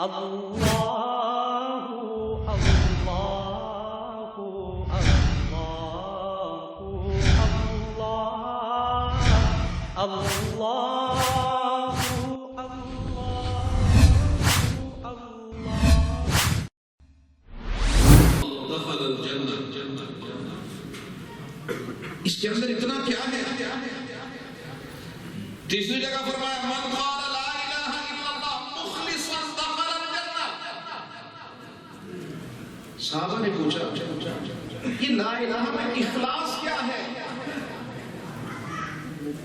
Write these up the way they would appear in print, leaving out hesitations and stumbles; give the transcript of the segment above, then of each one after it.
اللہ اللہ اللہ اللہ دخل الجنہ. اس کے اندر اتنا کیا ہے؟ تیسری جگہ فرمایا من قال لا الہ الا اللہ مخلصا دخل الجنہ. صحابہ نے پوچھا یہ لا الہ میں اخلاص کیا ہے؟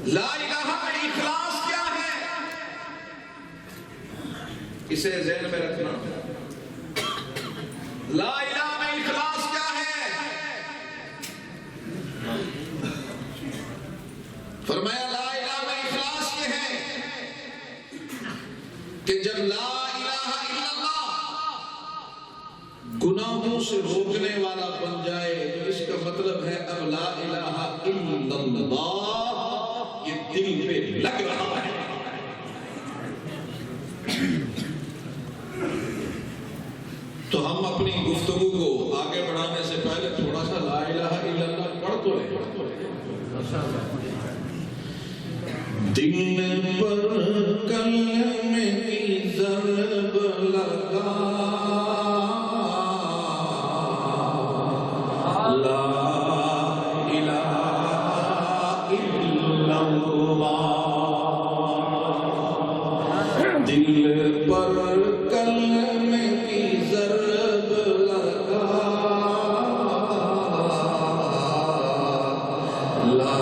لا الہ میں اخلاص کیا ہے؟ اسے ذہن میں رکھنا. لا الہ میں اخلاص کیا ہے؟ فرمایا لا الہ میں اخلاص یہ ہے کہ جب لا الہ الا اللہ گناہوں سے روکنے والا بن جائے اس کا مطلب ہے اب لا الہ الا اللہ یہ دل پہ لگ رہا ہے. تو ہم اپنی گفتگو کو آگے بڑھانے سے پہلے تھوڑا سا لا الہ الا اللہ پڑھ تو لیں. دل پر کلمے کی ضرب لگا لا الہ الا اللہ. دل پر کلمے کی ضرب لگا لا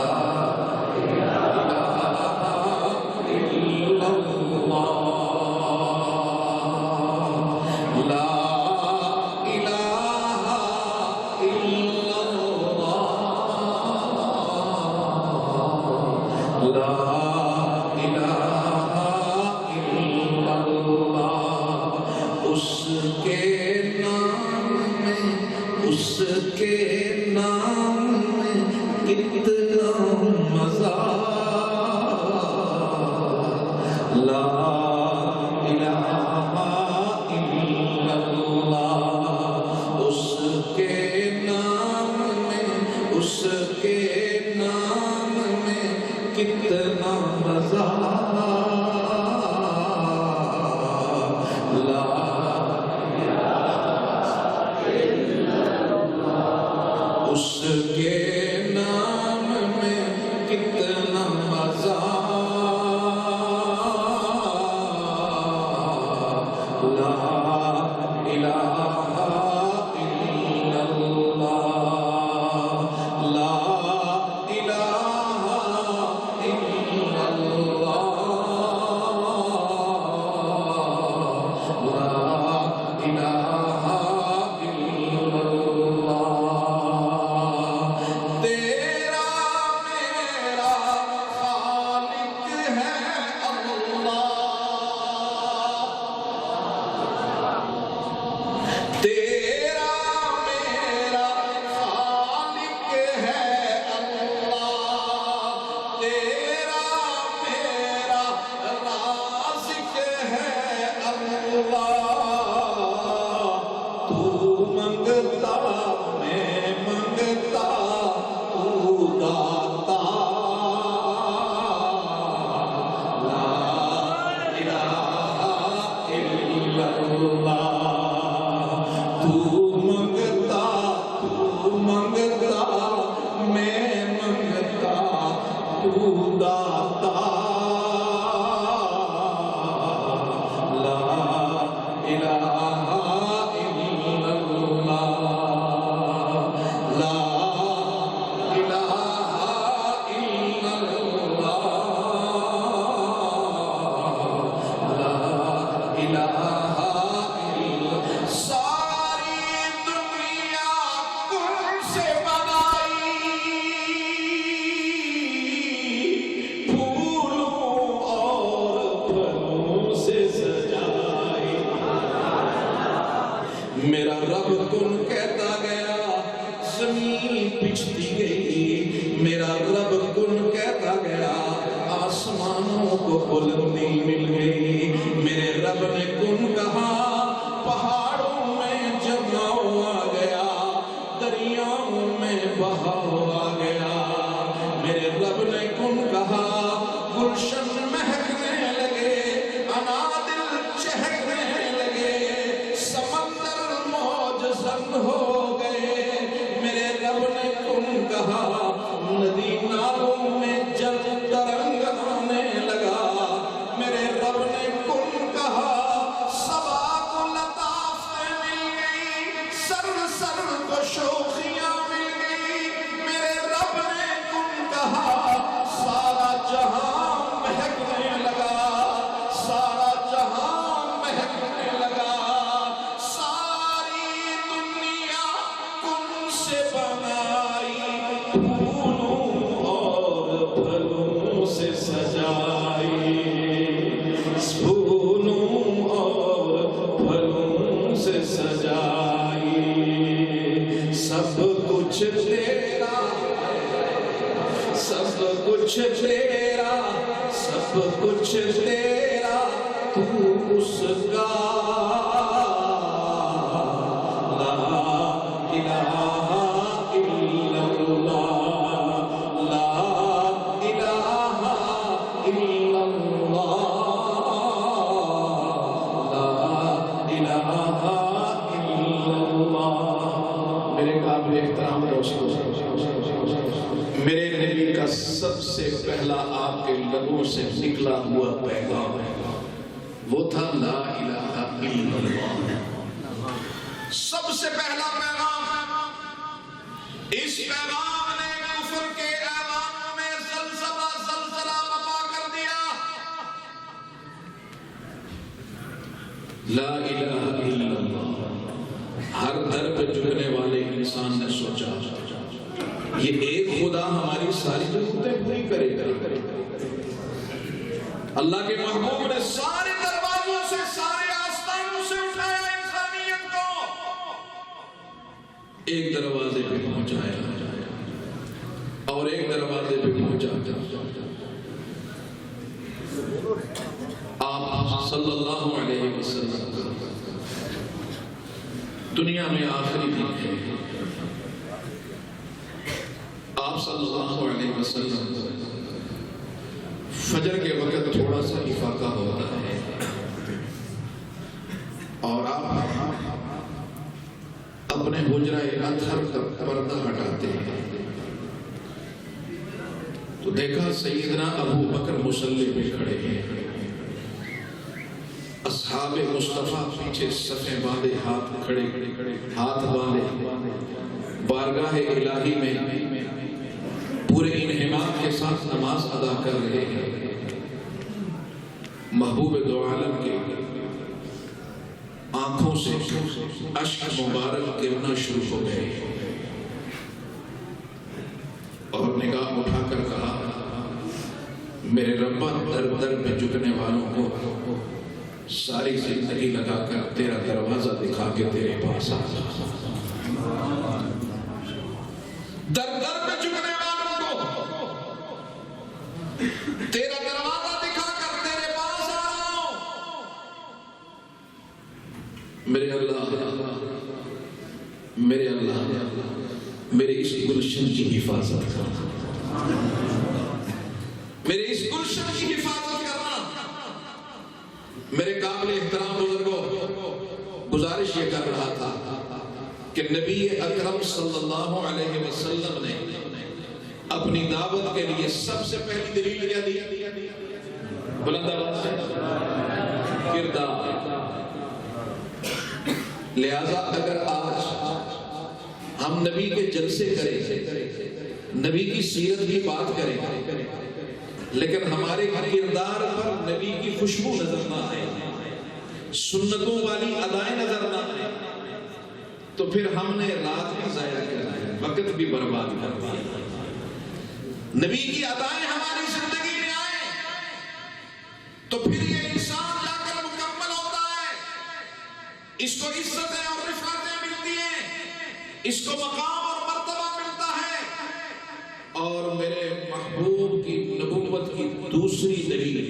میرا رب کن کہتا گیا زمین پچھتی گئی. میرا رب کن کہتا گیا آسمانوں کو بلندی مل گئی. میرے رب نے کن کہا تیرا سب کچھ تیرا سب کچھ تیرا تو اس کا لا الہ الا اللہ لا الہ الا اللہ لا الہ الا اللہ۔ میرے قابل احترام دوستو، میرے نبی کا سب سے پہلا آپ کے لبوں سے نکلا ہوا پیغام وہ تھا لا الہ الا اللہ۔ سب سے پہلا پیغام، اس پیغام نے کفر کے ایوانوں میں زلزلہ برپا کر دیا۔ لا الہ الا اللہ۔ ہر در پہ جھکنے والے انسان نے سوچا یہ ایک خدا ہماری ساری ضرورتیں پوری کرے گا۔ اللہ کے محبوب نے سارے دروازوں سے، سارے آستانوں سے اٹھایا انسانیت کو، ایک دروازے پہ پہنچایا اور ایک دروازے پہ پہنچا۔ آپ صلی اللہ علیہ وسلم دنیا میں آخری دن ہے۔ آپ صلی اللہ علیہ وسلم فجر کے وقت تھوڑا سا افاقہ ہوتا ہے اور آپ اپنے حجرہ اطہر کا پردہ ہٹاتے ہیں تو دیکھا سیدنا ابو بکر مصلی پہ کھڑے ہیں، اصحاب مصطفیٰ پیچھے صفیں باندھے ہاتھ کھڑے، ہاتھ باندھے بارگاہ الہی میں پورے انہمام کے ساتھ نماز ادا کر رہے ہیں۔ محبوب دو عالم کے آنکھوں سے اشک مبارک گرنا شروع ہو گئے اور نگاہ اٹھا کر کہا میرے ربا در در پہ جھکنے والوں کو ساری زندگی لگا کر تیرا دروازہ دکھا کے تیرے پاس آ جا۔ در در پہ جھکنے والوں کو تیرا دروازہ دکھا کر تیرے پاس آ رہا ہوں۔ میرے اللہ میرے اس گلشن کی حفاظت کرنا، میرے اس گلشن کی حفاظت کرنا۔ میرے قابل احترام بزرگوں، گزارش یہ کر رہا تھا کہ نبی اکرم صلی اللہ علیہ وسلم نے اپنی دعوت کے لیے سب سے پہلی دلیل کیا دی؟ بلند آواز سے کردار۔ لہذا اگر آج ہم نبی کے جلسے کریں، نبی کی سیرت کی بات کریں، لیکن ہمارے کردار پر نبی کی خوشبو نظر نہ آئے، سنتوں والی ادائیں نظر نہ آئے، تو پھر ہم نے رات بھی ضائع کر دی، وقت بھی برباد کر دیا۔ نبی کی ادائیں ہماری زندگی میں آئیں تو پھر یہ انسان جا کر مکمل ہوتا ہے، اس کو عزتیں اور رفعتیں ملتی ہیں، اس کو مقام اور مرتبہ ملتا ہے۔ اور میرے محبوب کی نبوت کی دوسری دلیل،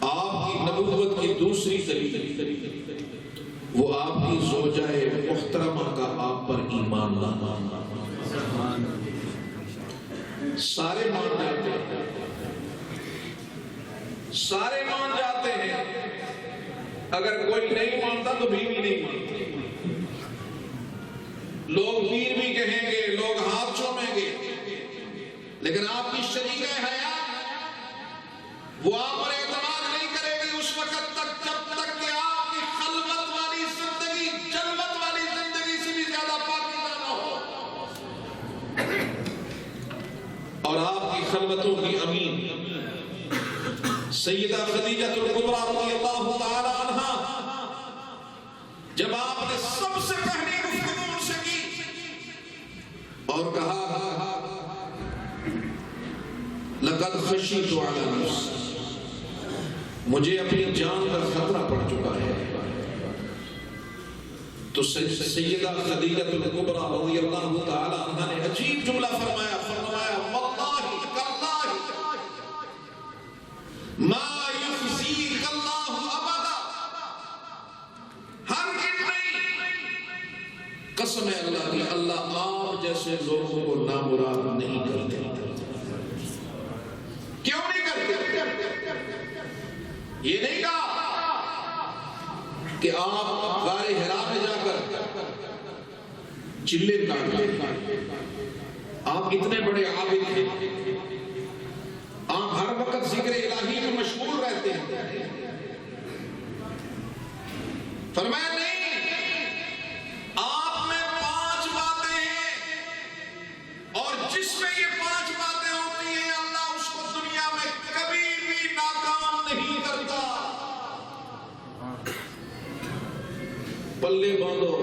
آپ کی نبوت کی دوسری دلیل وہ آپ کی زوجہ محترمہ کا آپ پر ایمان لانا۔ سارے مان جاتے ہیں، سارے مان جاتے ہیں، اگر کوئی نہیں مانتا تو بیوی نہیں مانتی۔ لوگ پیر بھی کہیں گے، لوگ ہاتھ چومیں گے، لیکن آپ کی شریکہ حیات وہ آپ پر اعتماد نہیں کرے گی اس وقت تک جب تک کہ آپ کی خلوت والی زندگی، جلوت والی زندگی سے بھی زیادہ پاکیزہ نہ ہو، اور آپ کی خلوتوں کی امین سیدہ خدیجہ الکبریٰ رضی اللہ تعالی عنہا جب آپ نے سب سے پہلی گفتگو ان سے کی اور کہا لقد خشیت علی نفسی، مجھے اپنی جان پر خطرہ پڑ چکا ہے، تو سیدہ خدیجہ الکبریٰ رضی اللہ تعالی عنہ نے عجیب جملہ فرمایا واللہ کاللہ ما یخزیک اللہ ابدا، ہرگز نہیں، قسم ہے اللہ کی، اللہ آپ جیسے لوگوں کو نامراد نہیں کرتے۔ کیوں نہیں کرتے؟ یہ نہیں کہا کہ آپ غار حرا میں جا کر چلے کاٹیں، آپ اتنے بڑے عابد ہیں، آپ ہر وقت ذکر الہی میں مشغول رہتے ہیں۔ فرمایا نہیں، آپ میں 5 باتیں ہیں اور جس میں یہ 5 باتیں ہوتی ہیں اللہ اس کو دنیا میں کبھی بھی ناکام نہیں کرتا۔ بلے باندھو،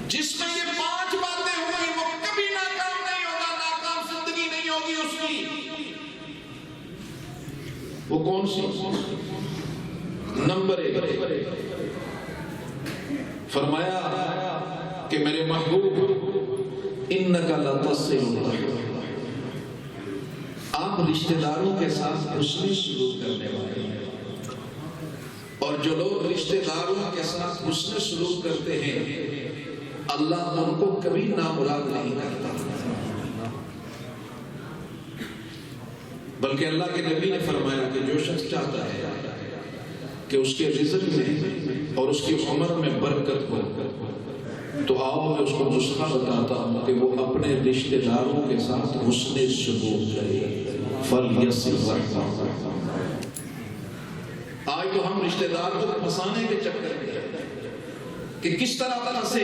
جس میں یہ 5 باتیں ہوئی وہ کبھی ناکام نہیں ہوگا، ناکام زندگی نہیں ہوگی اس کی۔ وہ کون سی؟ نمبر 1، فرمایا کہ میرے محبوب انک لتصل الرحم، آپ رشتہ داروں کے ساتھ حسن سلوک کرنے والے ہیں، اور جو لوگ رشتہ داروں کے ساتھ حسن سلوک کرتے ہیں اللہ ان کو کبھی نامراد نہیں کرتا، بلکہ اللہ کے نبی نے فرمایا کہ جو شخص چاہتا ہے کہ اس کے رزق میں اور اس کی عمر میں برکت ہو تو آؤ میں اس کو نسخہ بتاتا ہوں کہ وہ اپنے رشتہ داروں کے ساتھ حسن سلوک کرے۔ فَلْيَصِلْ رَحِمَهُ۔ آج تو ہم رشتہ دار کو پھنسانے کے چکر میں کہ کس طرح سے،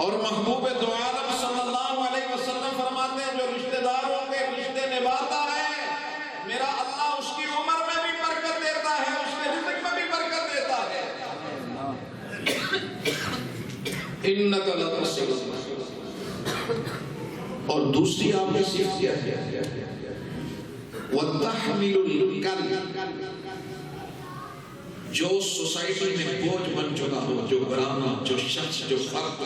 اور محبوب دو عالم صلی اللہ علیہ وسلم فرماتے ہیں جو رشتہ داروں کے رشتے نبھاتا ہے میرا اللہ اس کی عمر میں بھی برکت دیتا ہے، اس کے رزق میں بھی برکت دیتا ہے۔ انک لتصل۔ اور دوسری آپ کی صفت کیا ہے؟ وَتَحْمِلُ الْكَلِّ، جو سوسائٹی میں بوجھ بن چکا ہو، جو گھرانا، جو شخص، جو فرد،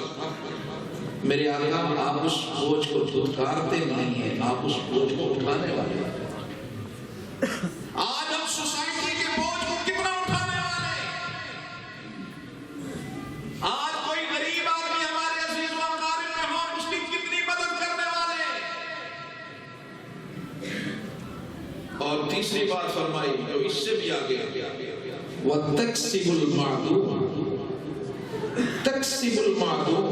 میرے آقا آپ اس بوجھ کو دھتکارتے نہیں ہیں، آپ اس بوجھ کو اٹھانے والے ہیں۔ آج ہم سوسائٹی کے بوجھ کو کتنا اٹھانے والے ہیں؟ آج کوئی غریب آدمی ہمارے عزیز و اقارب میں ہو، اس کی کتنی مدد کرنے والے ہیں۔ اور تیسری بات فرمائی جو اس سے بھی آگے وَتَكْسِبُ الْمَعْدُومَ، تَكْسِبُ الْمَعْدُومَ،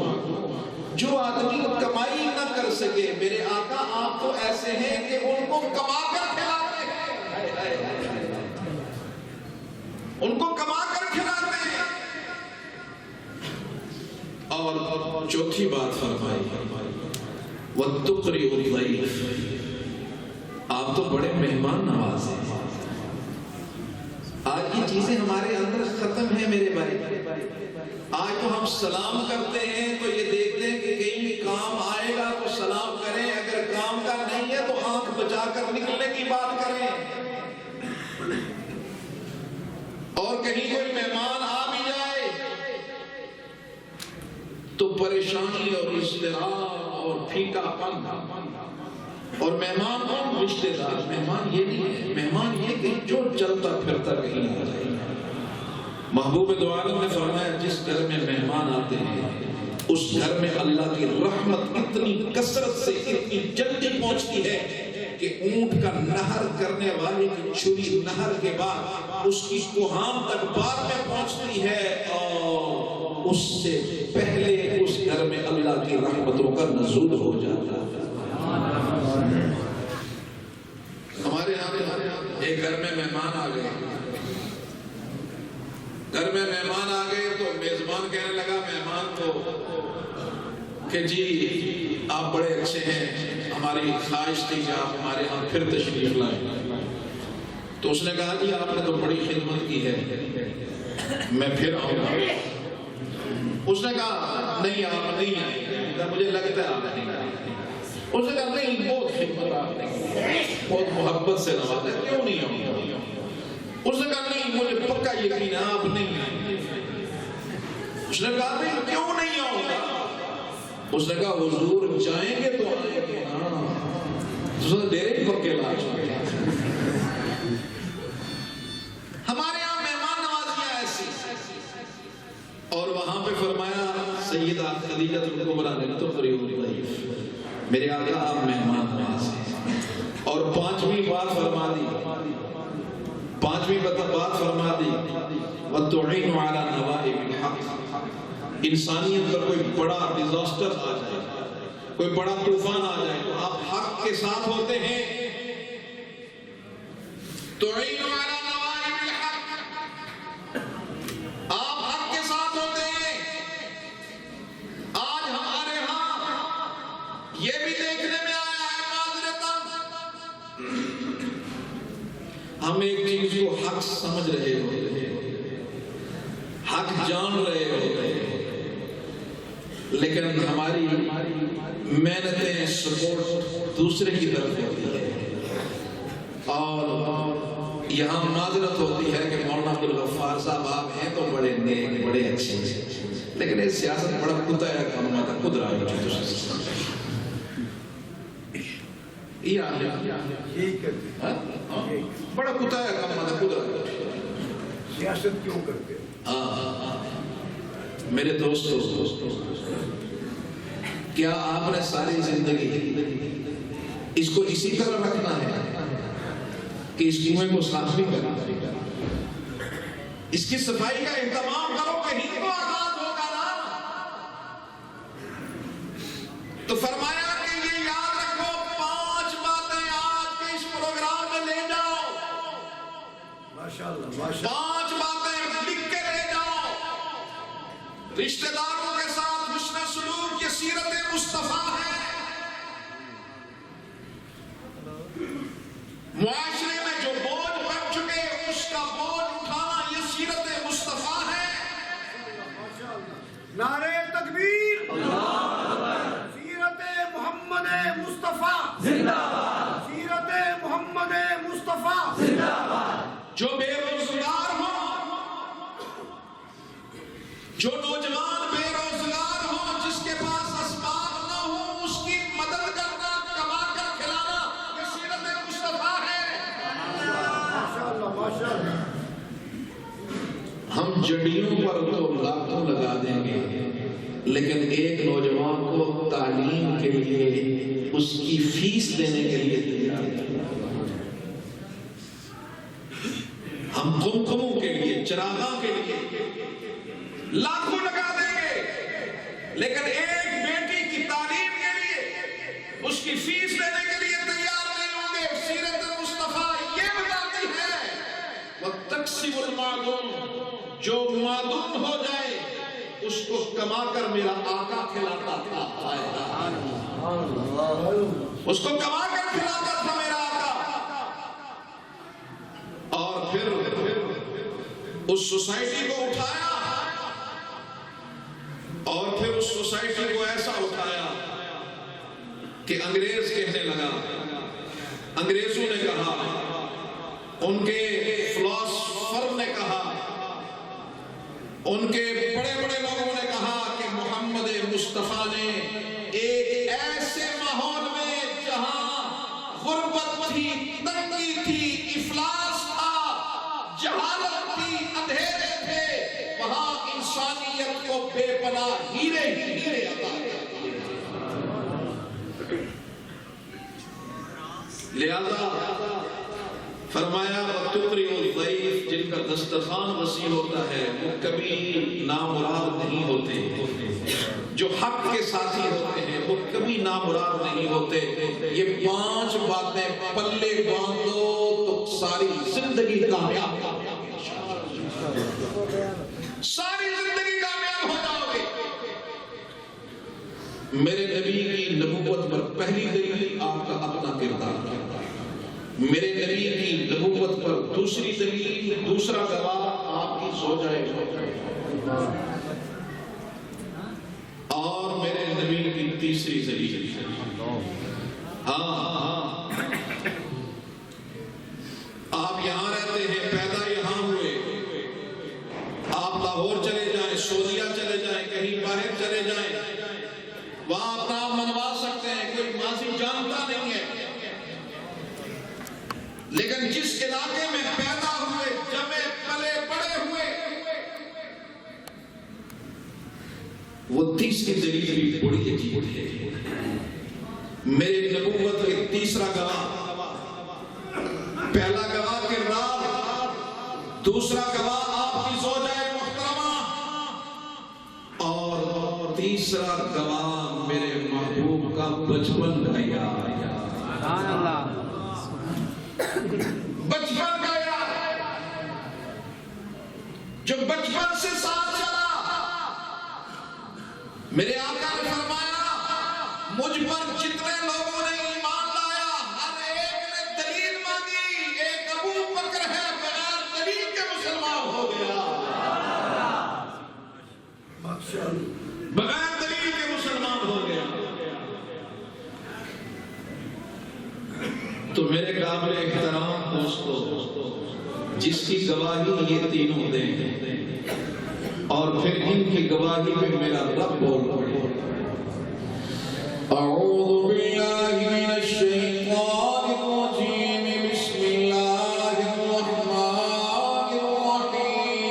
جو آدمی کمائی نہ کر سکے میرے آقا آپ تو ایسے ہیں کہ ان کو کما کر کھلاتے ہیں، ان کو کما کر کھلاتے ہیں۔ اور چوتھی بات فرمائی وَتُقْرِئُ الضَّيْفَ، آپ تو بڑے مہمان نواز ہیں۔ آج یہ چیزیں ہمارے اندر ختم ہیں میرے بھائی۔ آج تو ہم سلام کرتے ہیں تو یہ دیکھتے ہیں کہ کہیں بھی کام آئے گا تو سلام کریں، اگر کام کا نہیں ہے تو آنکھ بچا کر نکلنے کی بات کریں، اور کہیں کوئی مہمان آ بھی جائے تو پریشانی اور اضطراب اور پھیکا پن۔ اور مہمان کون؟ رشتہ دار۔ مہمان یہ نہیں ہے، مہمان یہ کہ جو چلتا پھرتا کہیں آ جائے۔ محبوب دو عالم نے فرمایا جس گھر میں مہمان آتے ہیں اس گھر میں اللہ کی رحمت اتنی کثرت سے اتنی جلدی پہنچتی ہے کہ اونٹ کا نہر کرنے والے کی چھری نہر کے بعد اس کی کوہام تک بعد میں پہنچتی ہے، اور اس سے پہلے اس گھر میں اللہ کی رحمتوں کا نزول ہو جاتا ہے۔ ہمارے یہاں ایک گھر میں مہمان آ گئے، گھر میں مہمان آ گئے تو میزبان کہنے لگا مہمان کو کہ جی آپ بڑے اچھے ہیں، ہماری خواہش تھی کہ آپ ہمارے ہاں پھر تشریف لائیں۔ تو اس نے کہا جی آپ نے تو بڑی خدمت کی ہے، میں پھر آؤں گا۔ اس نے کہا نہیں آپ نہیں آئیں، مجھے لگتا ہے آپ نہیں آئیں۔ اس نے کہا نہیں بہت خدمت آپ نے بہت محبت سے نوازا، کیوں نہیں آؤں گا؟ اس نے کہا نہیں مجھے پکا یقین ہے آپ نہیں آئیں۔ اس نے کہا بھائی کیوں نہیں آؤں گا؟ اس نے کہا حضور جائیں گے تو آئیں گے نا. اس نے ڈیرے پکے لاش. ہمارے یہاں مہمان نوازیاں ایسی. اور وہاں پہ فرمایا سیدہ خدیجہ الکبریٰ نے تو میرے آقا آپ مہمان نواز ہیں. اور پانچویں بات فرما دی وَتُعِينُ عَلَى نَوَائِبِ الْحَقِّ. انسانیت پر کوئی بڑا ڈیزاسٹر آ جائے, کوئی بڑا طوفان آ جائے تو آپ حق کے ساتھ ہوتے ہیں. تُعِينُ عَلَى نَوَائِبِ الْحَقِّ, آپ حق کے ساتھ ہوتے ہیں. آج ہمارے ہاں یہ بھی دیکھنے میں آیا ہے معذرتاً, ہم ایک چیز کو حق سمجھ رہے ہوتے ہیں, حق جان رہے ہوتے ہیں, لیکن ہماری محنتیں سپورٹ دوسرے کی طرف ہوتی ہے. اور یہاں معذرت ہوتی ہے کہ مولانا عبدالغفار صاحب آپ ہیں تو بڑے نیک بڑے اچھے ہیں, لیکن یہ سیاست بڑا کتا ہے کام تھا خود رہا ہے بڑا کتا ہے کام تھا خود رہا ہے. سیاست کیوں کرتے؟ میرے دوستو, کیا آپ نے ساری زندگی اس کو اسی طرح رکھنا ہے کہ اس کنویں کو صاف بھی کرنا, اس کی صفائی کا اہتمام کرو, کہیں تو آغاز ہوگا نا. تو فرمایا کہ یہ یاد رکھو 5 باتیں آج کے اس پروگرام میں لے جاؤ. ماشاءاللہ 5 باتیں لکھ کے لے جاؤ. رشتہ داروں کے ساتھ حسن سلوک یہ سیرت مصطفیٰ ہے. معاشرے میں جو بوجھ بن چکے اس کا بوجھ اٹھانا یہ سیرت مصطفیٰ ہے. نعرہ تکبیر, سیرت محمد مصطفیٰ زندہ باد, سیرت محمد مصطفیٰ زندہ باد. جو بے روزگار ہو, جو نوجوان بے روزگار ہو, جس کے پاس اسباب نہ ہو, اس کی مدد کرنا, کما کر کھلانا یہ سیرت مصطفیٰ ہے. ماشاءاللہ ماشاءاللہ. ہم جڑیوں پر تو لاکھوں لگا دیں گے, لیکن ایک نوجوان کو تعلیم کے لیے اس کی فیس دینے کے لیے تیار ہیں. ہم کمکموں کے لیے, چراغاں کے لیے لاکھوں لگا دیں گے, لیکن ایک بیٹی کی تعلیم کے لیے اس کی فیس دینے کے لیے تیار نہیں ہوں گے. سیرت مصطفیٰ یہ بتاتی ہے وَتَقْسِمُ الْمَعْدُومُ, جو معدوم ہو جائے اس کو کما کر میرا آقا کھلاتا تھا. اس کو کما کر کھلاتا تھا میرا آقا. اور پھر اس سوسائٹی کو اٹھایا, اور پھر اس سوسائٹی کو ایسا اٹھایا کہ انگریز کہنے لگا, انگریزوں نے کہا, ان کے فلاسفر نے کہا, ان کے بڑے بڑے لوگوں نے کہا کہ محمد مصطفیٰ نے ایک ایسے ماحول میں جہاں غربت تھی, تنگی تھی, افلاس تھا, جہالت تھی, اندھیرے تھے, وہاں انسانیت کو بے پناہ ہیرے عطا کیے. لہذا فرمایا وَتُقْرِئُ الضَّيْفَ, جن کا دسترخوان وسیع ہوتا ہے وہ کبھی نامراد نہیں ہوتے. جو حق کے ساتھی ہوتے ہیں وہ کبھی نامراد نہیں ہوتے. یہ 5 باتیں پلے باندھو تو ساری زندگی کامیاب, ساری زندگی کامیاب ہو جاؤ گے. میرے نبی کی نبوت پر پہلی دلیل آپ کا اپنا کردار, میرے نبی کی نبوت پر دوسری دلیل, دوسرا گواہ آپ کی زوجہ, اور میرے نبی کی تیسری دلیل. آپ یہاں رہتے ہیں, پیدا یہاں ہوئے, آپ لاہور چلے جائیں, سعودیہ چلے جائیں, تیسری دلیل بھی بڑی عجیب ہے. میرے نبوت کے تیسرا گواہ، پہلا گواہ کردار، دوسرا گواہ آپ کی زوجہ محترمہ، اور تیسرا گواہ میرے محبوب کا بچپن کا یار. سبحان اللہ. بچپن کا یار جو بچپن سے ساتھ چلا. میرے آقا نے فرمایا مجھ پر جتنے لوگوں نے ایمان لایا ہر ایک نے دلیل مانگی. ایک ابو بکر ہے بغیر دلیل کے مسلمان ہو گیا، بغیر دلیل کے مسلمان ہو گیا. تو میرے قابل احترام دوستو، جس کی گواہی یہ تینوں دیں اور پھر ان کی گواہی میں میرا رب بول پڑے. اعوذ باللہ من الشیطان الرجیم، بسم اللہ الرحمن الرحیم.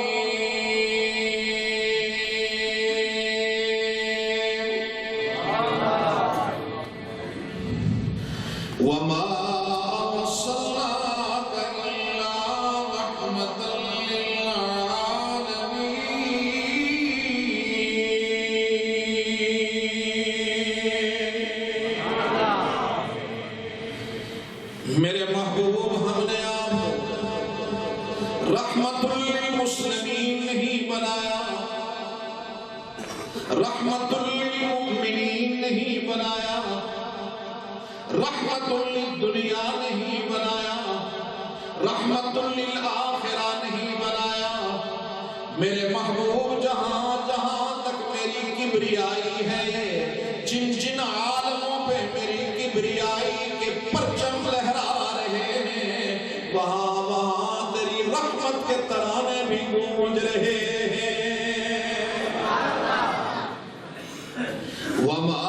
وما میرے محبوب ہم نے آپ کو رحمت للمسلمین نہیں بنایا، رحمت للمؤمنین نہیں بنایا، رحمت للدنیا نہیں بنایا، رحمت للآخرہ نہیں بنایا. میرے محبوب جہاں جہاں تک میری کبریائی ہے، جن جن عالموں پہ میری کبریائی کے پرچم لہرا رہے ہیں، وہاں وہاں تیری رحمت کے ترانے بھی گونج رہے ہیں. وما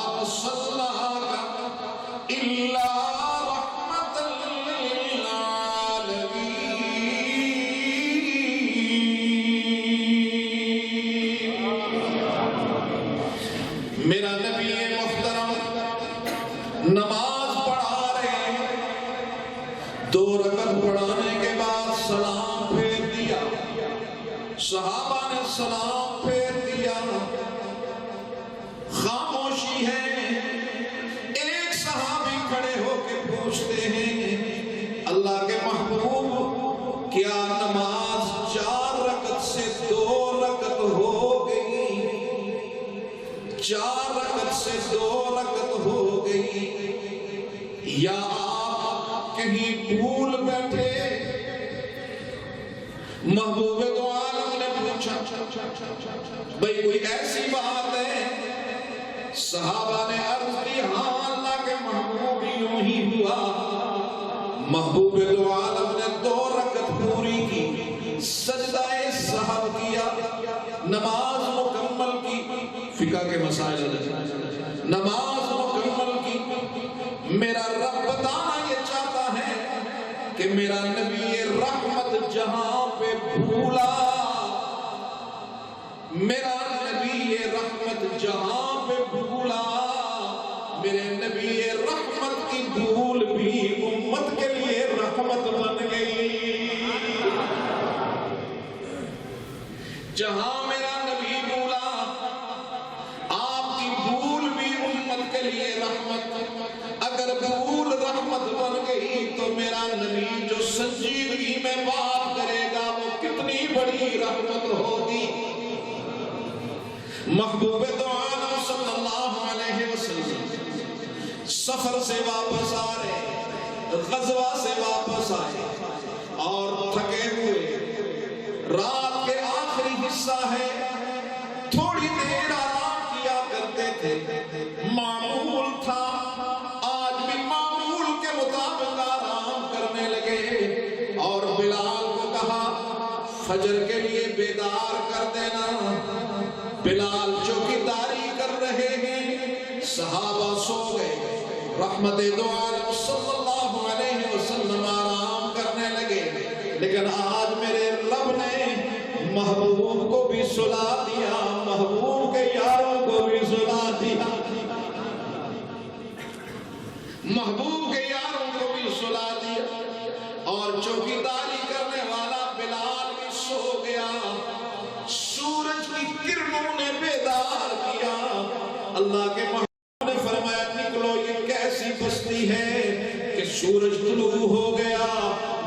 ارسلناک الا رحمۃ للعالمین. میرا نبی محترم نماز پڑھا رہے ہیں، 2 رکعت پڑھانے کے بعد سلام پھیر دیا. صحابہ نے سلام پھیر دیا، خاموشی ہے. ایک صحابی کھڑے ہو کے پوچھتے ہیں اللہ کے محبوب کیا نماز 4 رکعت سے 2 رکعت ہو گئی؟ 4 رکعت سے 2 رکعت ہو گئی یا آپ کہیں بھول بیٹھے؟ محبوب دو عالم نے پوچھا بھئی کوئی ایسی بات ہے؟ صحابہ نے عرض کی ہاں اللہ کے محبوب یوں ہی ہوا. محبوب دو عالم نے 2 رکعت پوری کی، سجدہ سہو کیا، نماز مکمل کی. فقہ کے مسائل، نماز مکمل کی. میرا رب بتانا یہ چاہتا ہے کہ میرا نبی رحمت جہاں پہ بھولا، میرا نبی رحمت جہاں پہ بھولا، میرے نبی رحمت کی بھول بھی امت کے لیے رحمت بن گئی. جہاں میرا نبی بھولا، آپ کی بھول بھی امت کے لیے رحمت. اگر بھول رحمت بن گئی تو میرا نبی جو سنجیدگی میں بات کرے گا وہ کتنی بڑی رحمت ہوگی. محبوب دو عالم صلی اللہ علیہ وسلم سفر سے واپس آ رہے، غزوہ سے واپس آئے اور تھکے ہوئے. رات کے آخری حصہ ہے، تھوڑی دیر آرام کیا کرتے تھے. معمول تھا، آج بھی معمول کے مطابق آرام کرنے لگے اور بلال کو کہا فجر کے لیے بیدار کر دینا. بلال چوکیداری کر رہے ہیں، صحابہ سو گئے. رحمت دو عالم صلی اللہ علیہ وسلم آرام کرنے لگے. لیکن آج میرے رب نے محبوب کو بھی سلا دیا، محبوب کے یاروں کو بھی سلا دیا، محبوب کے یاروں کو بھی سلا دیا، اور چوکیداری کرنے والا بلال بھی سو گیا، سورج کی کرنوں نے بیدار کیا۔ اللہ کے محبوب نے فرمایا نکلو، یہ کیسی بستی ہے کہ سورج طلوع ہو گیا،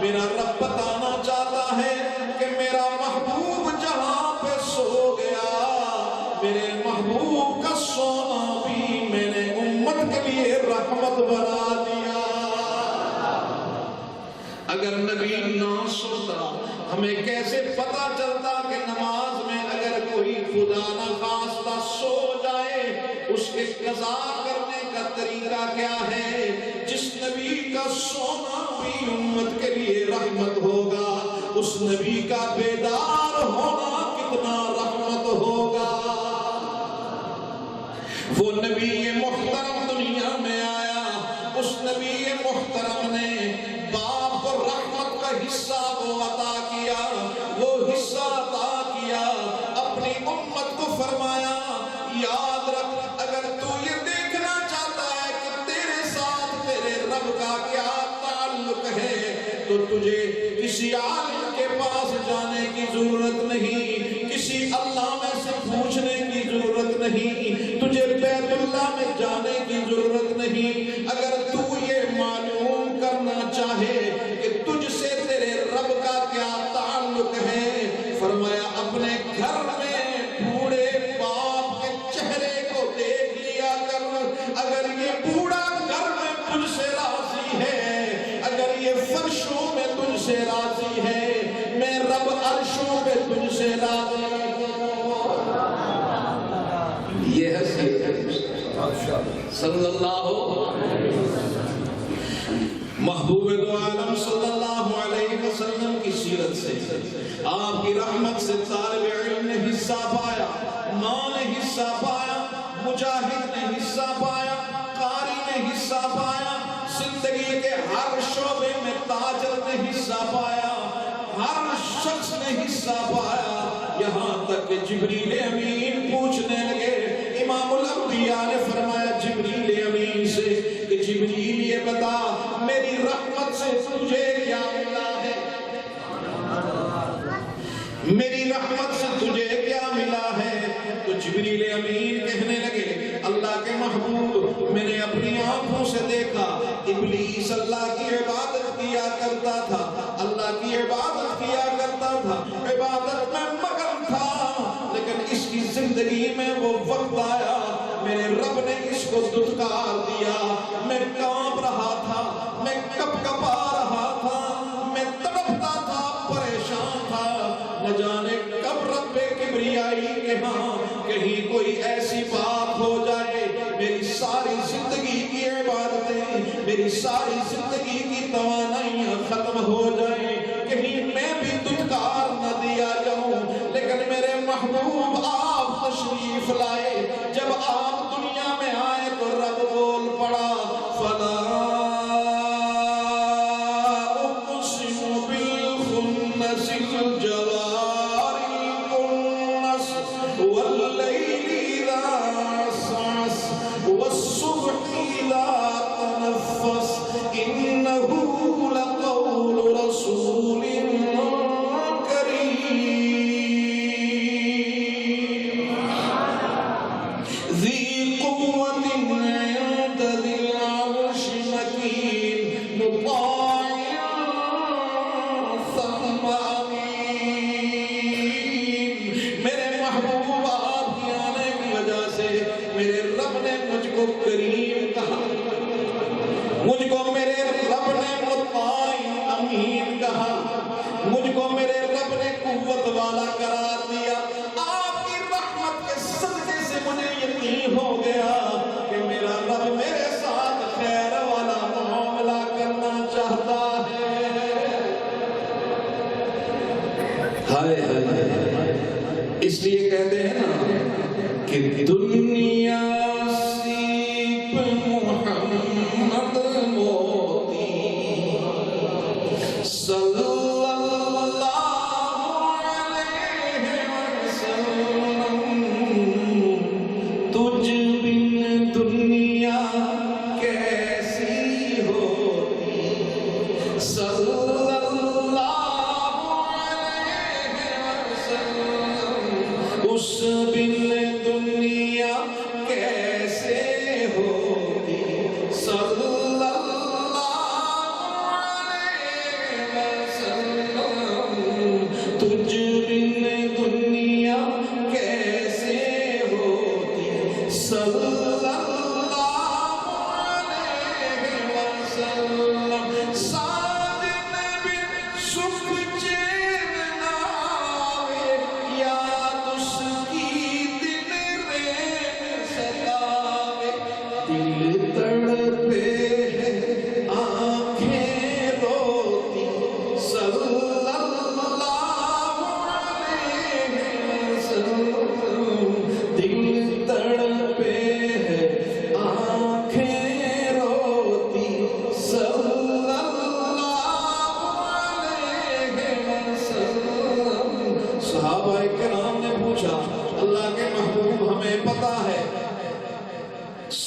میرا رب بتانا چاہتا ہے کہ میرا محبوب جہاں پہ سو گیا، میرے محبوب کا سونا بھی میں نے امت کے لیے رحمت بنا دیا۔ اگر نبی نہ سوتا ہمیں کیسے پتا چلتا کہ نماز میں اگر کوئی خدا نہ خواستہ سو جائے اس کے قضا کرنے کا طریقہ کیا ہے؟ جس نبی کا سونا بھی امت کے لیے رحمت ہوگا، اس نبی کا بیدار ہونا کتنا رحمت ہوگا۔ وہ نبی محترم دنیا میں آیا، اس نبی محترم نے باپ کو رحمت کا حصہ وہ عطا کیا، وہ حصہ عطا کیا، اپنی امت کو فرمایا یاد رکھ، اگر تو یہ دیکھنا چاہتا ہے کہ تیرے ساتھ تیرے رب کا کیا تعلق ہے تو تجھے کسی عالم کے پاس جانے کی ضرورت نہیں، کسی علامہ سے پوچھنے کی ضرورت نہیں، تجھے بیت اللہ میں جانے کی ضرورت نہیں۔ اگر تو یہ معلوم کرنا چاہے کہ تجھ سے تیرے رب کا کیا تعلق ہے، فرمایا اپنے گھر میں بوڑھے باپ کے چہرے کو دیکھ لیا کر، اگر یہ بوڑھا گھر میں تجھ سے راضی ہے، اگر یہ فرشوں میں تجھ سے راضی ہے، میں رب عرشوں پہ تجھ سے راضی ہے۔ یہ ہے صلی اللہ محبوب دو عالم صلی اللہ علیہ وسلم کی سیرت سے، آپ کی رحمت سے طالب علم نے حصہ پایا، ماں نے حصہ پایا، مجاہد نے حصہ پایا، قاری نے حصہ پایا، زندگی کے ہر شعبے میں تاجر نے حصہ پایا، ہر شخص نے حصہ پایا، یہاں تک کہ جبریل امین پوچھنے لگے۔ امام الانبیاء نے فرمایا جبریل امین سے کہ جبریل یہ بتا میری رحمت سے تجھے کیا ملا ہے، میری رحمت سے تجھے کیا ملا ہے؟ تو جبریل امین کہنے لگے اللہ کے محبوب میں نے اپنی آنکھوں سے دیکھا ابلیس اللہ کی عبادت کیا کرتا تھا، اللہ کی عبادت کیا کرتا تھا، عبادت میں مگن تھا، لیکن اس کی زندگی میں وہ وقت آیا میرے رب نے اس کو دھتکار دیا، میں کانپ رہا تھا، میں کپ کپا رہا تھا، میں تڑپتا تھا، پریشان تھا، نہ جانے کب رب کبریائی کے ہاں کہیں کوئی ایسی بات ہو جائے میری ساری زندگی کی عبادتیں، میری ساری زندگی کی توانائیاں ختم ہو جائیں، کہیں میں بھی دھتکار نہ دیا جاؤں، لیکن میرے محبوب آپ تشریف لائے، جب آپ دنیا میں آئے تو رب بول پڑا فلا اقسم بالخنس الجوار الكنس واللیل اذا عسعس والصبح اذا تنفس انه لقول رسول کریم کہا، مجھ کو میرے رب نے مطمئن امین کہا، مجھ کو میرے رب نے قوت والا قرار دیا۔ آپ کی رحمت کے صدقے سے مجھے یقین ہو گیا کہ میرا رب میرے ساتھ خیر والا معاملہ کرنا چاہتا ہے۔ ہائے ہائے، اس لیے کہتے ہیں نا کہ دنیا صلی اللہ علیہ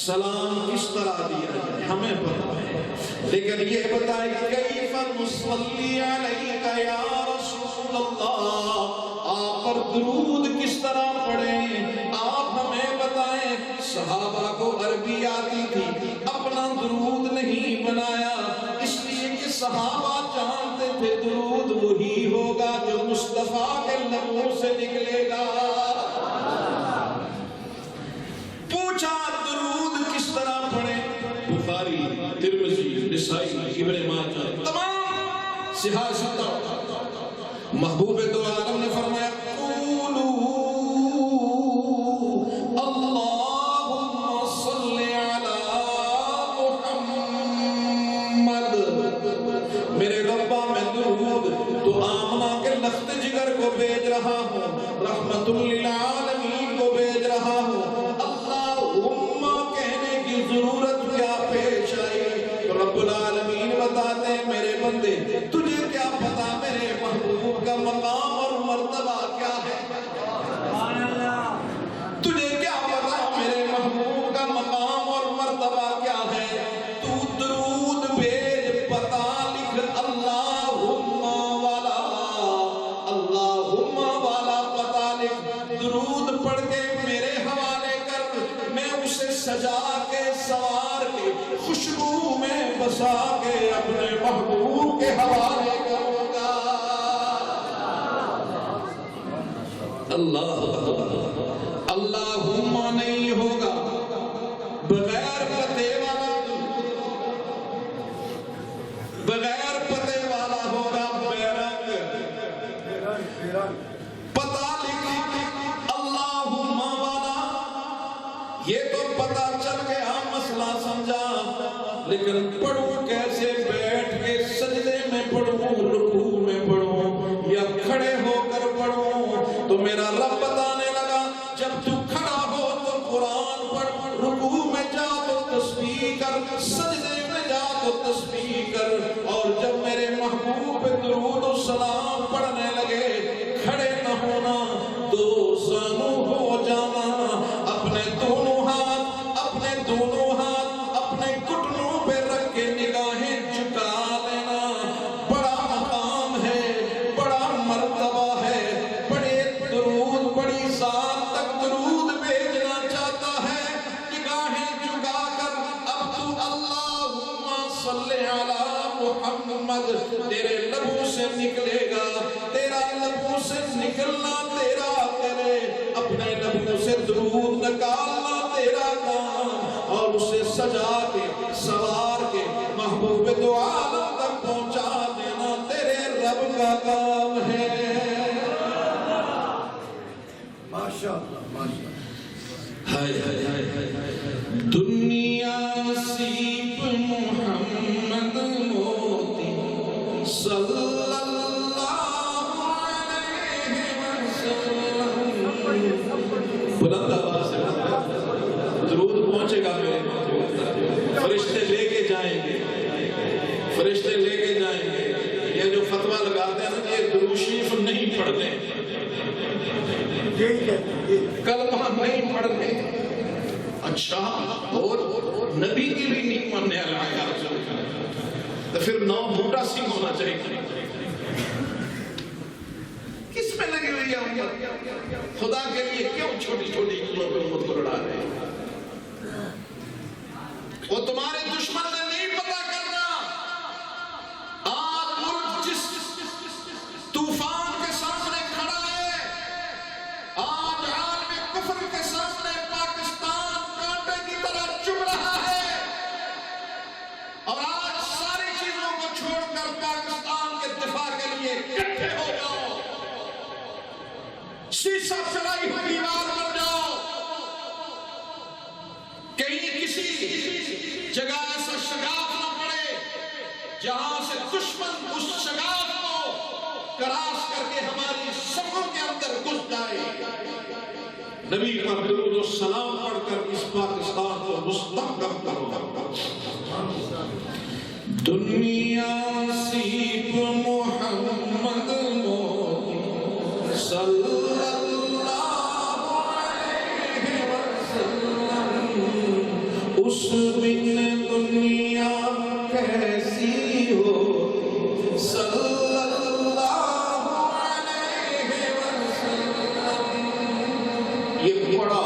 سلام کس طرح دیا جائے ہمیں پتا ہے، لیکن یہ بتائیں کیف نصلی علیک یا رسول اللہ، آپ پر درود کس طرح پڑھیں آپ ہمیں بتائیں۔ صحابہ کو عربی آتی تھی، اپنا درود نہیں بنایا، اس لیے کہ صحابہ جانتے تھے درود وہی ہوگا جو مصطفیٰ کے لبوں سے نکلے گا۔ پوچھا درود کس طرح پڑھیں، بخاری، ترمذی، نسائی، ابن ماجہ، تمام صحاح ستہ۔ محبوب دو عالم نے فرمایا قولوا اللہم صلی علی محمد، میرے ربا میں درود تو آمنہ کے لخت جگر کو بھیج رہا ہوں، رحمت للعالمین کو بھیج رہا ہوں، ضرورت کیا پیش آئی؟ رب العالمین بتاتے ہیں میرے بندے تجھے کیا پتا میرے محبوب کا مقام اور مرتبہ کیا ہے؟ تجھے کیا پتا میرے محبوب کا مقام اور مرتبہ کیا ہے؟ تو درود بھیج، پتا لکھ اللہم والا، اللہم والا پتا لکھ، درود پڑھ کے میرے حوالے کر، میں اسے سجا کے سوار کے خوشبو میں بسا کے اپنے محبوب کے حوالے کروں گا۔ اللہ اللہم نہیں ہوگا، بغیر پتے والا، بغیر پتے والا ہوگا بیرنگ، پتا لکھ اللہم والا، یہ تو پتا چل گیا مسئلہ سمجھا، لیکن پڑھوں کیسے؟ بیٹھ کے سجدے میں پڑھوں، رکوع میں پڑھوں یا کھڑے ہو کر پڑھوں؟ تو میرا رب بتانے لگا جب تو کھڑا ہو تو قرآن پڑھ، رکوع میں جا تو تسبیح کر، سجدے میں جا تو تسبیح کر، اور جب میرے محبوب پہ درود و سلام پڑھنے لگے کھڑے نہ ہونا، دو زانو ہو جانا، اپنے دونوں اپنے گھٹنوں پہ رکھ کے نگاہیں جھکا لینا۔ بڑا مقام ہے، بڑا مرتبہ ہے، بڑے درود، بڑی ذات تک درود بھیجنا چاہتا ہے، نگاہیں جھکا کر اب تو اللہم صلی علی محمد تیرے لبوں سے نکلے گا، تیرا لبوں سے نکلنا تیرا کرے، اپنے لبوں سے درود نکالنا تیرا کام، اور اسے سجا کے سوار کے محبوب دو عالم تک پہنچا دینا تیرے رب کا کام ہے۔ ماشاءاللہ ماشاءاللہ۔ ہائے ہائے ہائے، دنیا سیب محمد موتی صلی اللہ علیہ وسلم، بلند آواز سے درود پہنچے گا میرے محبوب، فرشتے لے کے جائیں گے، فرشتے لے کے جائیں گے۔ یہ جو فتویٰ لگاتے ہیں نا یہ درود شریف نہیں پڑھتے، کلمہ نہیں پڑھتے، اچھا اور نبی کی بھی نہیں ماننے والا تو پھر نو بوٹا سنگھ ہونا چاہیے۔ کس میں لگی ہوئی ہے امت؟ خدا کے لیے کیوں چھوٹی چھوٹی چیزوں پہ امت کو لڑا رہے ہیں؟ وہ تمہارے دشمن نے نہیں پتا کرنا، آج ملک جس طوفان کے سامنے کھڑا ہے، آج عالم کفر کے سامنے پاکستان کانٹے کی طرح چبھ رہا ہے، اور آج ساری چیزوں کو چھوڑ کر پاکستان کے دفاع کے لیے اکٹھے ہو جاؤ، شیشہ چڑھائی ہوئی دیوار بن جاؤ، کہیں کسی جگہ ایسا شگاف نہ پڑے جہاں سے دشمن اس شگاف کو کراس کر کے ہماری صفوں کے اندر گھس جائے۔ نبی کا درود و سلام پڑھ کر اس پاکستان کو مستحکم کرو۔ دنیا سیب محمد صلی اللہ علیہ وسلم، یہ بڑا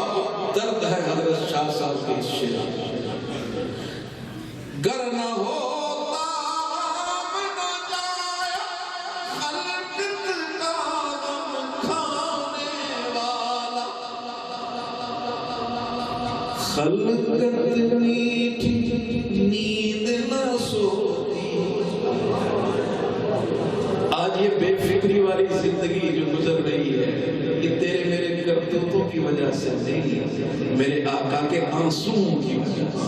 درد ہے حضرت شاہ صاحب کے اس شعر. گر نہ ہوتا نہ جایا خلقت کا غم کھانے والا. خلقت میٹھی نیند نہ سوتی. آج یہ بے فکری والی زندگی جو گزر رہی ہے یہ تیرے میرے کرتوتوں کی وجہ سے نہیں، میرے آقا کے آنسوؤں کی وجہ سے.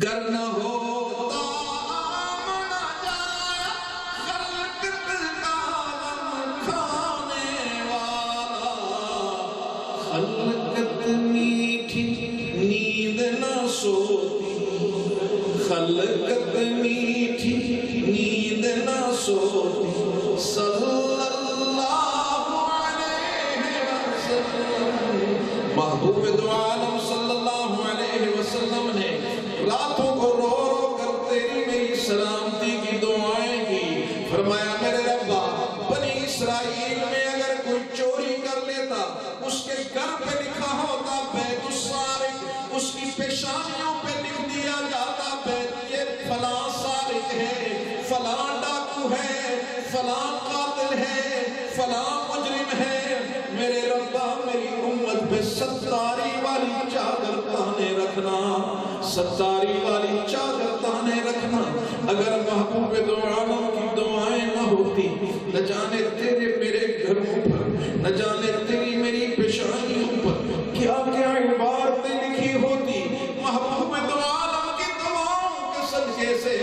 گر نہ ہوتا نہ جایا خلقت کا غم کھانے والا. خلقت میٹھی نیند نہ سوتی. خلقت میٹھی نیند نہ سوتی. صلی اللہ علیہ وسلم محبوب دو عالم صلی اللہ علیہ وسلم نے راتوں کو رو رو کر تیری میری سلامتی کی دعائیں کی. فرمایا میرے ربا بنی اسرائیل میں اگر کوئی چوری کر لیتا اس کے گھر پہ لکھا ہوتا بیت السارق، اس کی پیشانیوں پہ لکھ دیا جاتا بیت یہ فلاں سارق ہے، فلاں ڈاکو ہے، فلاں قاتل ہے، فلاں مجرم ہے. میرے ربا میری امت پہ ستاری والی چادر تانے رکھنا، ستاری والی چادر تانے رکھنا. اگر محبوب دو عالم کی دعائیں نہ ہوتی نہ جانے تیرے میرے گھروں پر، نہ جانے تیری میری پیشانیوں پر کیا کیا عبارتیں لکھی ہوتی. محبوب دو عالم کی دعاؤں کے صدقے سے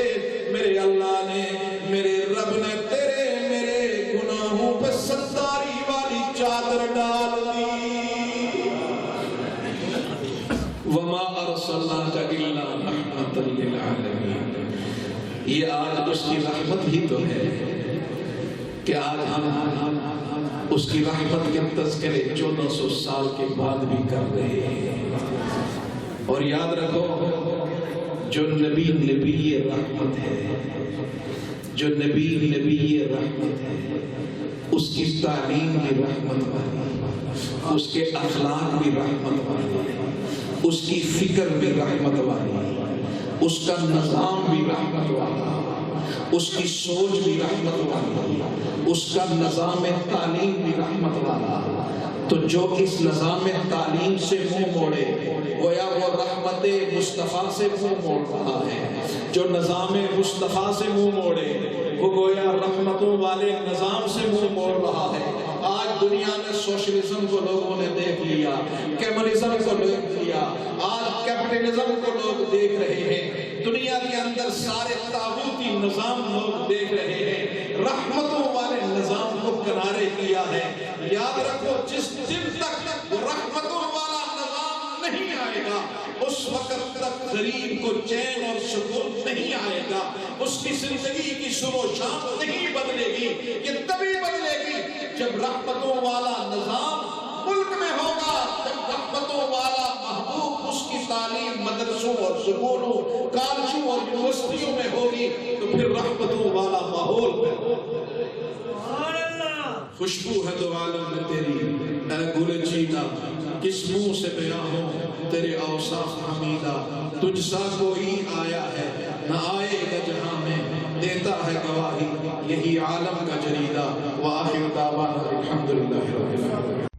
میرے اللہ نے، میرے رب نے تیرے میرے گناہوں پہ ستاری والی چادر ڈال دی. وما ارسلناک الا رحمۃ للعالمین. یہ آج اس کی رحمت ہی تو ہے کہ آج ہم اس کی رحمت کے تذکرے 1400 سال کے بعد بھی کر رہے ہیں. اور یاد رکھو جو نبی نبی رحمت ہے، جو نبی نبی رحمت ہے، اس کی تعلیم بھی رحمت والی، اس کے اخلاق بھی رحمت والی، اس کی فکر بھی رحمت والی، اس کا نظام بھی رحمت والا، اس کی سوچ بھی رحمت والی، اس کا نظام تعلیم بھی رحمت والا. تو جو اس نظام تعلیم سے منہ موڑے گویا وہ رحمت مصطفیٰ سے منہ موڑ رہا ہے. جو نظام مصطفیٰ سے منہ موڑے وہ گویا رحمتوں والے نظام سے منہ موڑ رہا ہے. آج دنیا میں سوشلزم کو لوگوں نے دیکھ لیا، کمیونزم کو دیکھ لیا، آج کیپٹلزم کو لوگ دیکھ رہے ہیں. دنیا کے اندر سارے طاغوتی نظام لوگ دیکھ رہے ہیں، رحمتوں والے نظام کو کنارے کیا ہے. یاد رکھو جس دن تک وہ رحمتوں والا نظام نہیں آئے گا اس وقت تک غریب کو چین اور سکون نہیں آئے گا، اس کی زندگی کی شروع و شام نہیں بدلے گی. یہ تبھی بدلے گی جب رحمتوں والا نظام ملک میں ہوگا، جب رحمتوں والا محبوب اس کی تعلیم مدرسوں اور سکولوں، کالجوں اور یونیورسٹیوں میں ہوگی، تو پھر رحمتوں والا ماحول میں ہوگا. خوشبو ہے دو عالم میں تیری اے گل چینا، کس منہ سے بیاں ہو تیرے اوصاف حمیدہ. تجھ سا کوئی آیا ہے نہ آئے گا جہاں میں، دیتا ہے گواہی یہی عالم کا جریدہ. وآخر دعوانا الحمدللہ رب العالمین.